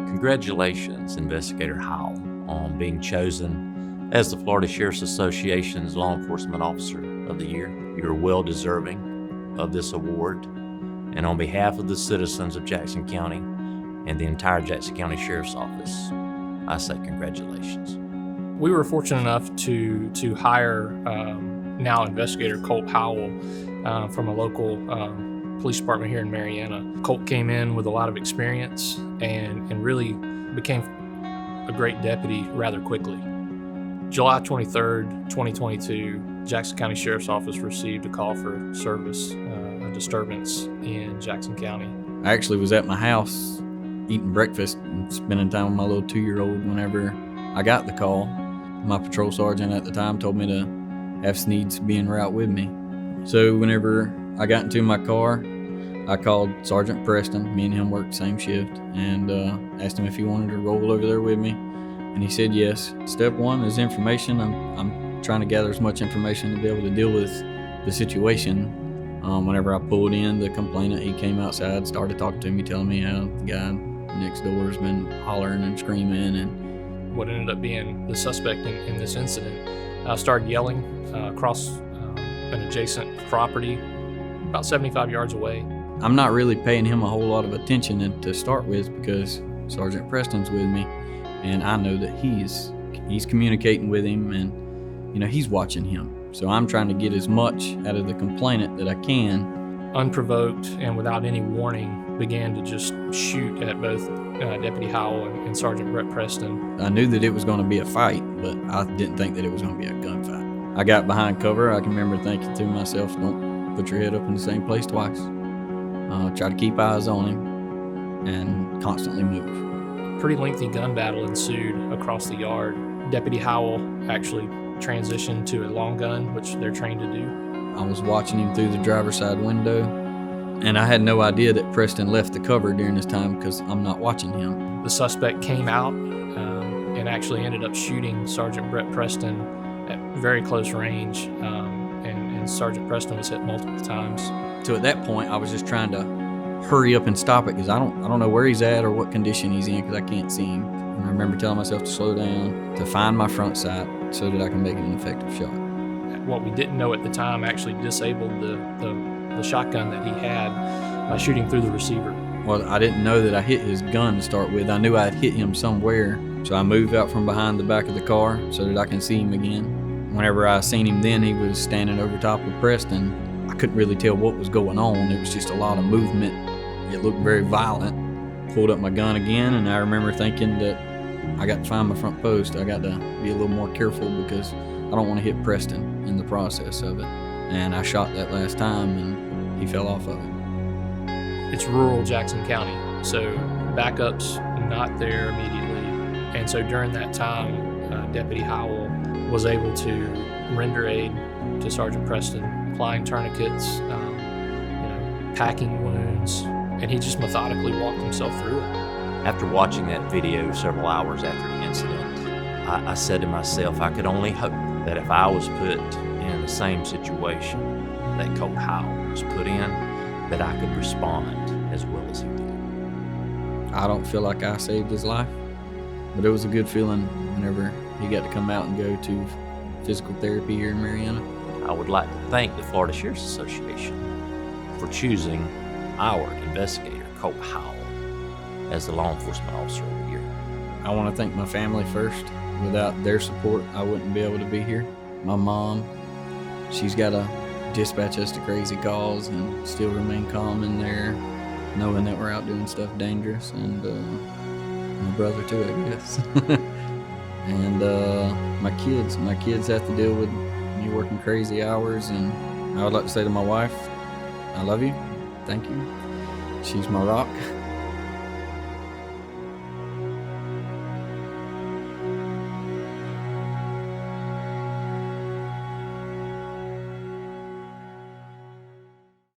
Congratulations, Investigator Howell, on being chosen as the Florida Sheriff's Association's Law Enforcement Officer of the Year. You're well deserving of this award. And on behalf of the citizens of Jackson County and the entire Jackson County Sheriff's Office, I say congratulations. We were fortunate enough to hire now Investigator Colt Howell from a local police department here in Marianna. Colt came in with a lot of experience and really became a great deputy rather quickly. July 23rd, 2022, Jackson County Sheriff's Office received a call for service, a disturbance in Jackson County. I actually was at my house eating breakfast and spending time with my little 2-year-old whenever I got the call. My patrol sergeant at the time told me to have Sneeds be en route with me. So whenever I got into my car, I called Sergeant Preston. Me and him worked the same shift, and asked him if he wanted to roll over there with me, and he said yes. Step one is information. I'm trying to gather as much information to be able to deal with the situation. Whenever I pulled in, the complainant, he came outside, started talking to me, telling me how the guy next door has been hollering and screaming. And what ended up being the suspect in this incident started yelling across an adjacent property about 75 yards away. I'm not really paying him a whole lot of attention to start with because Sergeant Preston's with me, and I know that he's communicating with him, and he's watching him. So I'm trying to get as much out of the complainant that I can. Unprovoked and without any warning, began to just shoot at both Deputy Howell and Sergeant Brett Preston. I knew that it was going to be a fight, but I didn't think that it was going to be a gunfight. I got behind cover. I can remember thinking to myself, don't put your head up in the same place twice. Try to keep eyes on him and constantly move. Pretty lengthy gun battle ensued across the yard. Deputy Howell actually transitioned to a long gun, which they're trained to do. I was watching him through the driver's side window, and I had no idea that Preston left the cover during this time because I'm not watching him. The suspect came out and actually ended up shooting Sergeant Brett Preston at very close range, and Sergeant Preston was hit multiple times. So at that point, I was just trying to hurry up and stop it because I don't know where he's at or what condition he's in because I can't see him. And I remember telling myself to slow down, to find my front sight so that I can make an effective shot. What we didn't know at the time actually disabled the shotgun that he had by shooting through the receiver. Well, I didn't know that I hit his gun to start with. I knew I'd hit him somewhere. So I moved out from behind the back of the car so that I can see him again. Whenever I seen him then, he was standing over top of Preston. I couldn't really tell what was going on. It was just a lot of movement. It looked very violent. Pulled up my gun again, and I remember thinking that I got to find my front post. I got to be a little more careful because I don't want to hit Preston in the process of it. And I shot that last time, and he fell off of it. It's rural Jackson County, so backup's not there immediately. And so during that time, Deputy Howell was able to render aid to Sergeant Preston, applying tourniquets, packing wounds, and he just methodically walked himself through it. After watching that video several hours after the incident, I said to myself, I could only hope that if I was put in the same situation that Colt Howell was put in, that I could respond as well as he did. I don't feel like I saved his life, but it was a good feeling whenever he got to come out and go to physical therapy here in Marianna. I would like to thank the Florida Sheriff's Association for choosing our investigator, Colt Howell, as the Law Enforcement Officer of the Year. I want to thank my family first. Without their support, I wouldn't be able to be here. My mom, she's got to dispatch us to crazy calls and still remain calm in there, knowing that we're out doing stuff dangerous, and my brother too, I guess. And my kids have to deal with me working crazy hours, and I would like to say to my wife, I love you, thank you. She's my rock.